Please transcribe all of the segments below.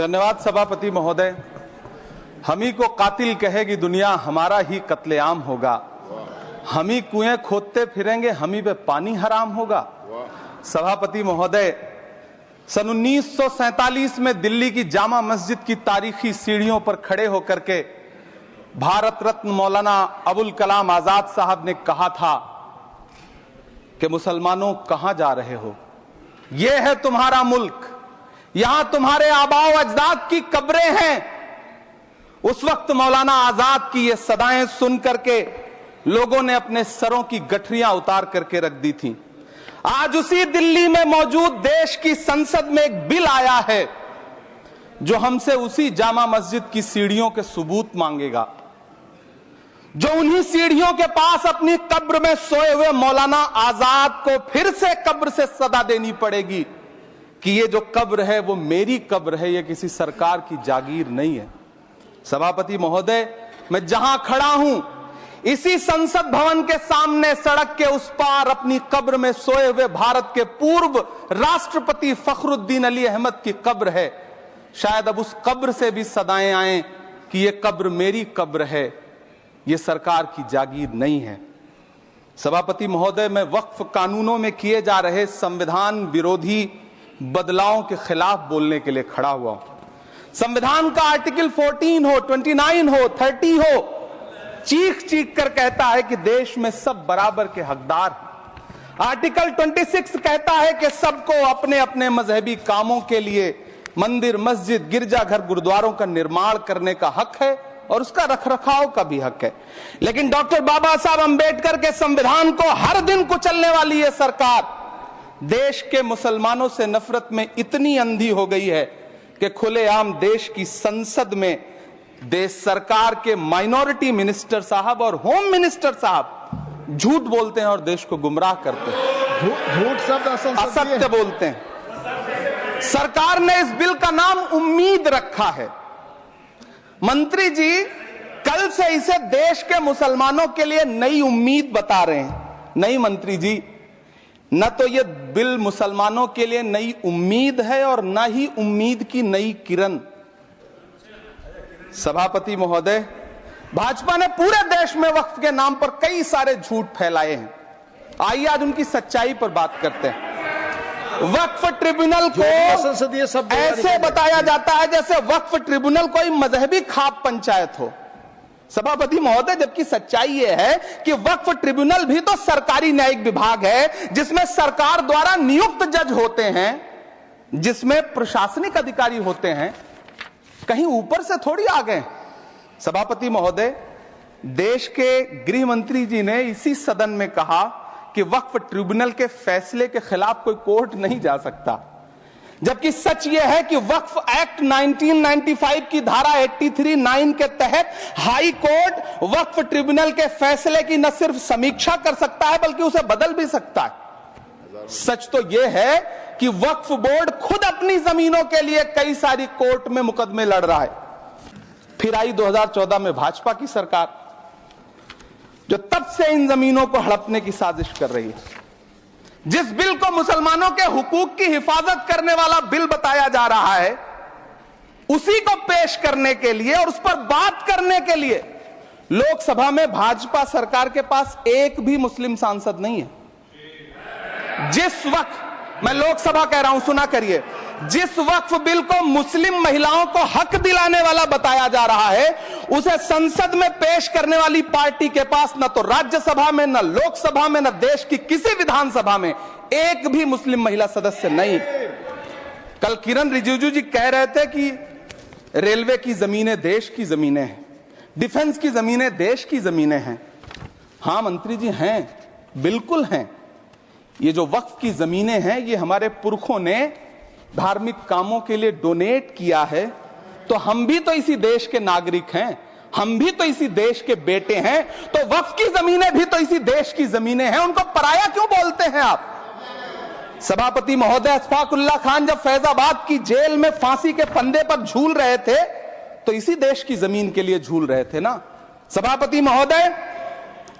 धन्यवाद सभापति महोदय। हम ही को कातिल कहेगी दुनिया, हमारा ही कत्लेआम होगा। हम ही कुएं खोदते फिरेंगे, हम ही पे पानी हराम होगा। सभापति महोदय, सन 1947 में दिल्ली की जामा मस्जिद की तारीखी सीढ़ियों पर खड़े होकर के भारत रत्न मौलाना अबुल कलाम आजाद साहब ने कहा था कि मुसलमानों कहां जा रहे हो, यह है तुम्हारा मुल्क, यहां तुम्हारे आबाओ अजदाद की कब्रें हैं। उस वक्त मौलाना आजाद की ये सदाएं सुन करके लोगों ने अपने सरों की गठरियां उतार करके रख दी थी। आज उसी दिल्ली में मौजूद देश की संसद में एक बिल आया है जो हमसे उसी जामा मस्जिद की सीढ़ियों के सबूत मांगेगा, जो उन्हीं सीढ़ियों के पास अपनी कब्र में सोए हुए मौलाना आजाद को फिर से कब्र से सदा देनी पड़ेगी कि ये जो कब्र है वो मेरी कब्र है, ये किसी सरकार की जागीर नहीं है। सभापति महोदय, मैं जहां खड़ा हूं इसी संसद भवन के सामने सड़क के उस पार अपनी कब्र में सोए हुए भारत के पूर्व राष्ट्रपति फखरुद्दीन अली अहमद की कब्र है। शायद अब उस कब्र से भी सदाएं आए कि ये कब्र मेरी कब्र है, ये सरकार की जागीर नहीं है। सभापति महोदय, मैं वक्फ कानूनों में किए जा रहे संविधान विरोधी बदलावों के खिलाफ बोलने के लिए खड़ा हुआ हूं। संविधान का आर्टिकल 14 हो, 29 हो, 30 हो, चीख चीख कर कहता है कि देश में सब बराबर के हकदार हैं। आर्टिकल 26 कहता है कि सबको अपने अपने मजहबी कामों के लिए मंदिर, मस्जिद, गिरजाघर, गुरुद्वारों का निर्माण करने का हक है और उसका रखरखाव का भी हक है। लेकिन डॉक्टर बाबा साहब अंबेडकर के संविधान को हर दिन कुचलने वाली ये सरकार देश के मुसलमानों से नफरत में इतनी अंधी हो गई है कि खुलेआम देश की संसद में देश सरकार के माइनॉरिटी मिनिस्टर साहब और होम मिनिस्टर साहब झूठ बोलते हैं और देश को गुमराह करते हैं। झूठ शब्द असत्य बोलते हैं। सरकार ने इस बिल का नाम उम्मीद रखा है। मंत्री जी कल से इसे देश के मुसलमानों के लिए नई उम्मीद बता रहे हैं। नहीं मंत्री जी, न तो यह बिल मुसलमानों के लिए नई उम्मीद है और न ही उम्मीद की नई किरण। सभापति महोदय, भाजपा ने पूरे देश में वक्फ के नाम पर कई सारे झूठ फैलाए हैं। आइए आज उनकी सच्चाई पर बात करते हैं। वक्फ ट्रिब्यूनल को ऐसे बताया जाता है जैसे वक्फ ट्रिब्यूनल कोई मजहबी खाप पंचायत हो। सभापति महोदय, जबकि सच्चाई यह है कि वक्फ ट्रिब्यूनल भी तो सरकारी न्यायिक विभाग है जिसमें सरकार द्वारा नियुक्त जज होते हैं, जिसमें प्रशासनिक अधिकारी होते हैं, कहीं ऊपर से थोड़ी आ गए। सभापति महोदय, देश के गृह मंत्री जी ने इसी सदन में कहा कि वक्फ ट्रिब्यूनल के फैसले के खिलाफ कोई कोर्ट नहीं जा सकता, जबकि सच यह है कि वक्फ एक्ट 1995 की धारा 83(9) के तहत हाई कोर्ट वक्फ ट्रिब्यूनल के फैसले की न सिर्फ समीक्षा कर सकता है बल्कि उसे बदल भी सकता है। सच तो यह है कि वक्फ बोर्ड खुद अपनी जमीनों के लिए कई सारी कोर्ट में मुकदमे लड़ रहा है। फिर आई 2014 में भाजपा की सरकार, जो तब से इन जमीनों को हड़पने की साजिश कर रही है। जिस बिल को मुसलमानों के हुकूक की हिफाजत करने वाला बिल बताया जा रहा है, उसी को पेश करने के लिए और उस पर बात करने के लिए लोकसभा में भाजपा सरकार के पास एक भी मुस्लिम सांसद नहीं है। जिस वक्त, मैं लोकसभा कह रहा हूं, सुना करिए, जिस वक्फ बिल को मुस्लिम महिलाओं को हक दिलाने वाला बताया जा रहा है, उसे संसद में पेश करने वाली पार्टी के पास न तो राज्यसभा में, न लोकसभा में, न देश की किसी विधानसभा में एक भी मुस्लिम महिला सदस्य नहीं। कल किरण रिजिजू जी कह रहे थे कि रेलवे की जमीनें देश की जमीनें हैं, डिफेंस की जमीनें देश की जमीनें हैं। हां मंत्री जी, हैं, बिल्कुल हैं। ये जो वक्फ की जमीनें हैं, ये हमारे पुरखों ने धार्मिक कामों के लिए डोनेट किया है, तो हम भी तो इसी देश के नागरिक हैं, हम भी तो इसी देश के बेटे हैं, तो वक्फ की जमीनें भी तो इसी देश की जमीनें हैं, उनको पराया क्यों बोलते हैं आप? सभापति महोदय, अशफाकुल्लाह खान जब फैजाबाद की जेल में फांसी के फंदे पर झूल रहे थे तो इसी देश की जमीन के लिए झूल रहे थे ना। सभापति महोदय,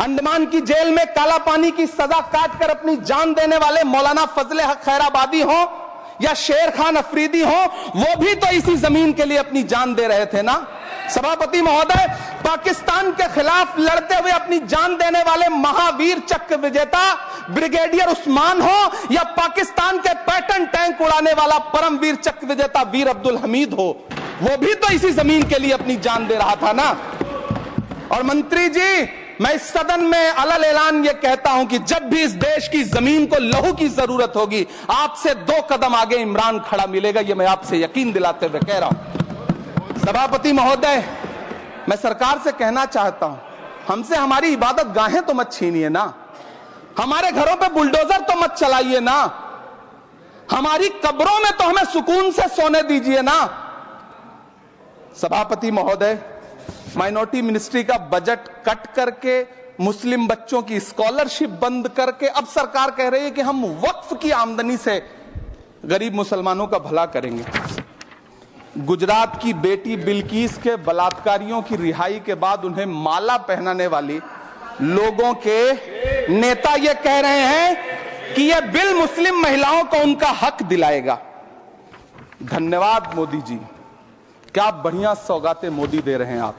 अंडमान की जेल में काला पानी की सजा काटकर अपनी जान देने वाले मौलाना फजले हक खैराबादी हो या शेर खान अफरीदी हो, वो भी तो इसी जमीन के लिए अपनी जान दे रहे थे ना। सभापति महोदय, पाकिस्तान के खिलाफ लड़ते हुए अपनी जान देने वाले महावीर चक्र विजेता ब्रिगेडियर उस्मान हो, या पाकिस्तान के पैटर्न टैंक उड़ाने वाला परमवीर चक्र विजेता वीर अब्दुल हमीद हो, वो भी तो इसी जमीन के लिए अपनी जान दे रहा था ना। और मंत्री जी, मैं इस सदन में अलग ऐलान ये कहता हूं कि जब भी इस देश की जमीन को लहू की जरूरत होगी, आपसे 2 कदम आगे इमरान खड़ा मिलेगा, ये मैं आपसे यकीन दिलाते हुए कह रहा हूं। सभापति महोदय, मैं सरकार से कहना चाहता हूं, हमसे हमारी इबादत गाहें तो मत छीनिए ना, हमारे घरों पे बुलडोजर तो मत चलाइए ना, हमारी कब्रों में तो हमें सुकून से सोने दीजिए ना। सभापति महोदय, माइनॉरिटी मिनिस्ट्री का बजट कट करके, मुस्लिम बच्चों की स्कॉलरशिप बंद करके अब सरकार कह रही है कि हम वक्फ की आमदनी से गरीब मुसलमानों का भला करेंगे। गुजरात की बेटी बिल्किस के बलात्कारियों की रिहाई के बाद उन्हें माला पहनाने वाली लोगों के नेता ये कह रहे हैं कि यह बिल मुस्लिम महिलाओं को उनका हक दिलाएगा। धन्यवाद मोदी जी, क्या बढ़िया सौगातें मोदी दे रहे हैं आप।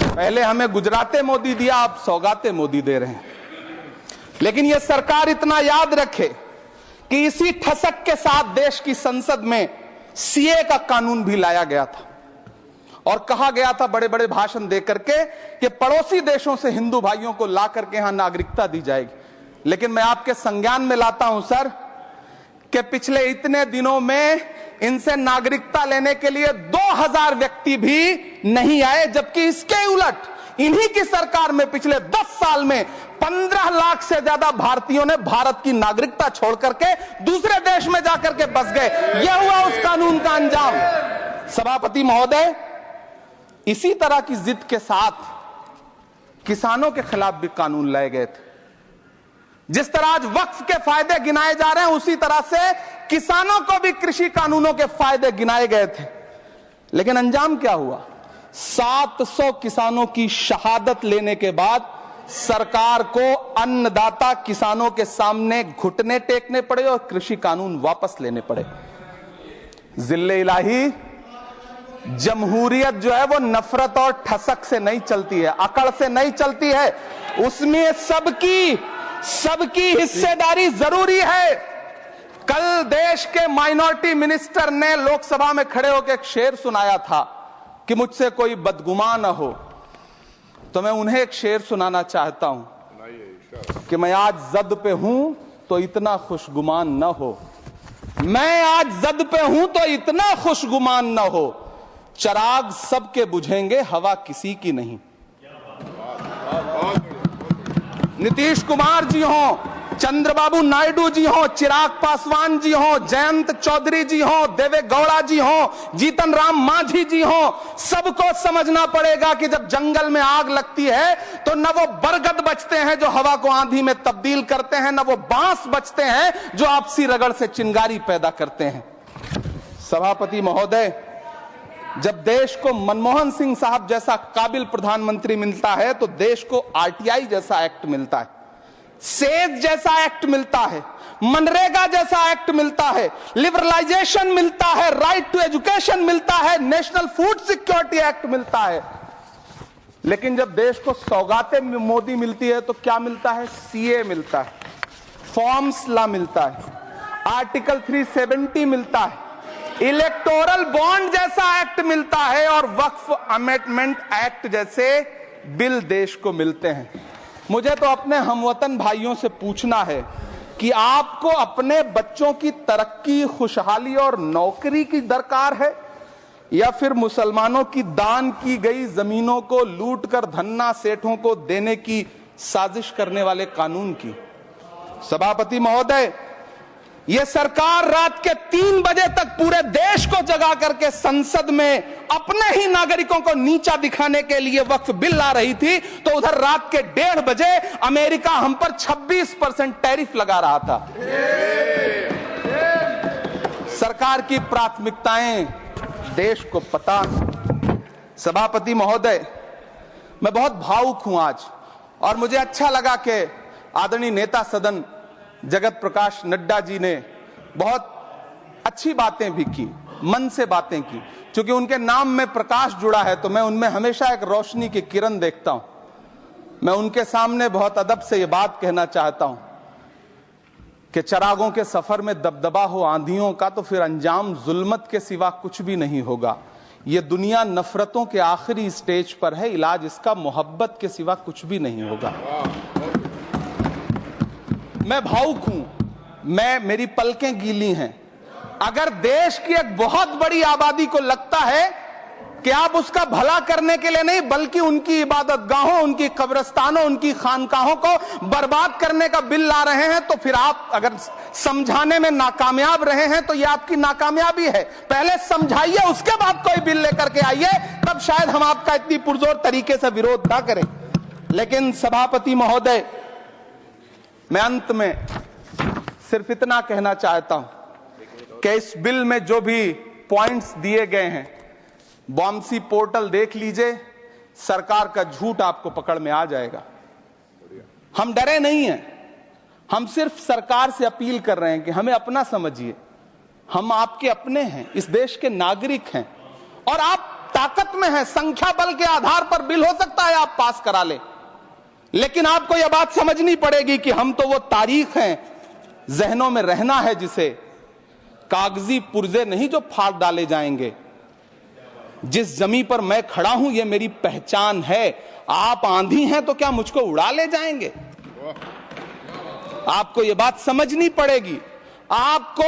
पहले हमें गुजराते मोदी दिया, आप सौगातें मोदी दे रहे हैं। लेकिन यह सरकार इतना याद रखे कि इसी ठसक के साथ देश की संसद में सीए का कानून भी लाया गया था और कहा गया था बड़े बड़े भाषण देकर के कि पड़ोसी देशों से हिंदू भाइयों को ला करके यहां नागरिकता दी जाएगी। लेकिन मैं आपके संज्ञान में लाता हूं सर कि पिछले इतने दिनों में इनसे नागरिकता लेने के लिए 2000 व्यक्ति भी नहीं आए, जबकि इसके उलट इन्हीं की सरकार में पिछले 10 साल में 15 लाख से ज्यादा भारतीयों ने भारत की नागरिकता छोड़ करके दूसरे देश में जाकर के बस गए। यह हुआ उस कानून का अंजाम। सभापति महोदय, इसी तरह की जिद के साथ किसानों के खिलाफ भी कानून लाए गए थे। जिस तरह आज वक्फ के फायदे गिनाए जा रहे हैं, उसी तरह से किसानों को भी कृषि कानूनों के फायदे गिनाए गए थे। लेकिन अंजाम क्या हुआ? 700 किसानों की शहादत लेने के बाद सरकार को अन्नदाता किसानों के सामने घुटने टेकने पड़े और कृषि कानून वापस लेने पड़े। जिल्ले इलाही, जमहूरियत जो है वो नफरत और ठसक से नहीं चलती है, अकड़ से नहीं चलती है, उसमें सबकी हिस्सेदारी जरूरी है। कल देश के माइनॉरिटी मिनिस्टर ने लोकसभा में खड़े होकर एक शेर सुनाया था कि मुझसे कोई बदगुमा न हो, तो मैं उन्हें एक शेर सुनाना चाहता हूं कि मैं आज जद पे हूं तो इतना खुशगुमान न हो, मैं आज जद पे हूं तो इतना खुशगुमान न हो, चराग सबके बुझेंगे हवा किसी की नहीं। नीतीश कुमार जी हो, चंद्रबाबू नायडू जी हो, चिराग पासवान जी हो, जयंत चौधरी जी हो, देवे गौड़ा जी हो, जीतन राम मांझी जी हो, सबको समझना पड़ेगा कि जब जंगल में आग लगती है तो न वो बरगद बचते हैं जो हवा को आंधी में तब्दील करते हैं, न वो बांस बचते हैं जो आपसी रगड़ से चिंगारी पैदा करते हैं। सभापति महोदय, जब देश को मनमोहन सिंह साहब जैसा काबिल प्रधानमंत्री मिलता है तो देश को आरटीआई जैसा एक्ट मिलता है, सेज जैसा एक्ट मिलता है, मनरेगा जैसा एक्ट मिलता है, लिबरलाइजेशन मिलता है, राइट टू एजुकेशन मिलता है, नेशनल फूड सिक्योरिटी एक्ट मिलता है। लेकिन जब देश को सौगातें मोदी मिलती है तो क्या मिलता है? सीए मिलता है, फॉर्म्स लॉ मिलता है, आर्टिकल 370 मिलता है, इलेक्टोरल बॉन्ड जैसा एक्ट मिलता है और वक्फ अमेंडमेंट एक्ट जैसे बिल देश को मिलते हैं। मुझे तो अपने हमवतन भाइयों से पूछना है कि आपको अपने बच्चों की तरक्की, खुशहाली और नौकरी की दरकार है या फिर मुसलमानों की दान की गई जमीनों को लूटकर धन्ना सेठों को देने की साजिश करने वाले कानून की? सभापति महोदय, यह सरकार रात के 3 बजे तक पूरे देश को जगा करके संसद में अपने ही नागरिकों को नीचा दिखाने के लिए वक्फ बिल ला रही थी, तो उधर रात के 1:30 बजे अमेरिका हम पर 26% टैरिफ लगा रहा था। सरकार की प्राथमिकताएं देश को पता। सभापति महोदय, मैं बहुत भावुक हूं आज, और मुझे अच्छा लगा कि आदरणीय नेता सदन जगत प्रकाश नड्डा जी ने बहुत अच्छी बातें भी की, मन से बातें की। क्योंकि उनके नाम में प्रकाश जुड़ा है तो मैं उनमें हमेशा एक रोशनी की किरण देखता हूं। मैं उनके सामने बहुत अदब से ये बात कहना चाहता हूं कि चरागों के सफर में दबदबा हो आंधियों का तो फिर अंजाम जुल्मत के सिवा कुछ भी नहीं होगा। ये दुनिया नफरतों के आखिरी स्टेज पर है, इलाज इसका मोहब्बत के सिवा कुछ भी नहीं होगा। मैं भावुक हूं, मेरी पलकें गीली हैं। अगर देश की एक बहुत बड़ी आबादी को लगता है कि आप उसका भला करने के लिए नहीं बल्कि उनकी इबादतगाहों, उनकी कब्रिस्तानों, उनकी खानकाहों को बर्बाद करने का बिल ला रहे हैं, तो फिर आप अगर समझाने में नाकामयाब रहे हैं तो यह आपकी नाकामयाबी है। पहले समझाइए, उसके बाद कोई बिल लेकर के आइए, तब शायद हम आपका इतनी पुरजोर तरीके से विरोध ना करें। लेकिन सभापति महोदय, मैं अंत में सिर्फ इतना कहना चाहता हूं कि इस बिल में जो भी पॉइंट्स दिए गए हैं, बॉम्सी पोर्टल देख लीजिए, सरकार का झूठ आपको पकड़ में आ जाएगा। हम डरे नहीं हैं, हम सिर्फ सरकार से अपील कर रहे हैं कि हमें अपना समझिए। हम आपके अपने हैं, इस देश के नागरिक हैं और आप ताकत में हैं। संख्या बल के आधार पर बिल हो सकता है आप पास करा ले, लेकिन आपको यह बात समझनी पड़ेगी कि हम तो वो तारीख हैं, जहनों में रहना है जिसे, कागजी पुर्जे नहीं जो फाड़ डाले जाएंगे। जिस जमीन पर मैं खड़ा हूं ये मेरी पहचान है। आप आंधी हैं तो क्या मुझको उड़ा ले जाएंगे? आपको यह बात समझनी पड़ेगी। आपको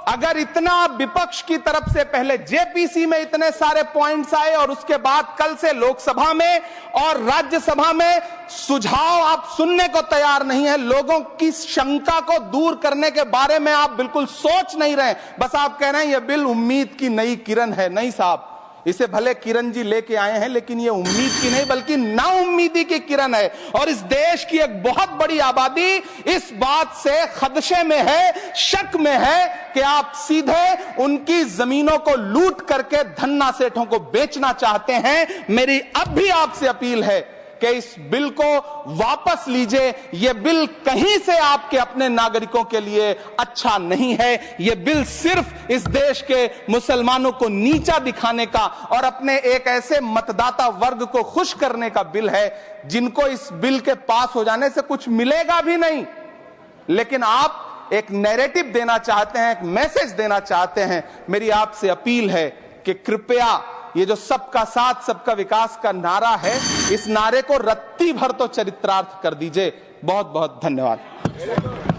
अगर इतना विपक्ष की तरफ से पहले जेपीसी में इतने सारे पॉइंट्स आए और उसके बाद कल से लोकसभा में और राज्यसभा में सुझाव आप सुनने को तैयार नहीं है, लोगों की शंका को दूर करने के बारे में आप बिल्कुल सोच नहीं रहे, बस आप कह रहे हैं यह बिल उम्मीद की नई किरण है। नहीं साहब, इसे भले किरण जी लेके आए हैं लेकिन ये उम्मीद की नहीं बल्कि नाउम्मीदी की किरण है। और इस देश की एक बहुत बड़ी आबादी इस बात से खदशे में है, शक में है कि आप सीधे उनकी जमीनों को लूट करके धन्ना सेठों को बेचना चाहते हैं। मेरी अब भी आपसे अपील है कि इस बिल को वापस लीजिए। यह बिल कहीं से आपके अपने नागरिकों के लिए अच्छा नहीं है। यह बिल सिर्फ इस देश के मुसलमानों को नीचा दिखाने का और अपने एक ऐसे मतदाता वर्ग को खुश करने का बिल है जिनको इस बिल के पास हो जाने से कुछ मिलेगा भी नहीं, लेकिन आप एक नैरेटिव देना चाहते हैं, एक मैसेज देना चाहते हैं। मेरी आपसे अपील है कि कृपया ये जो सबका साथ सबका विकास का नारा है, इस नारे को रत्ती भर तो चरित्रार्थ कर दीजिए। बहुत बहुत धन्यवाद।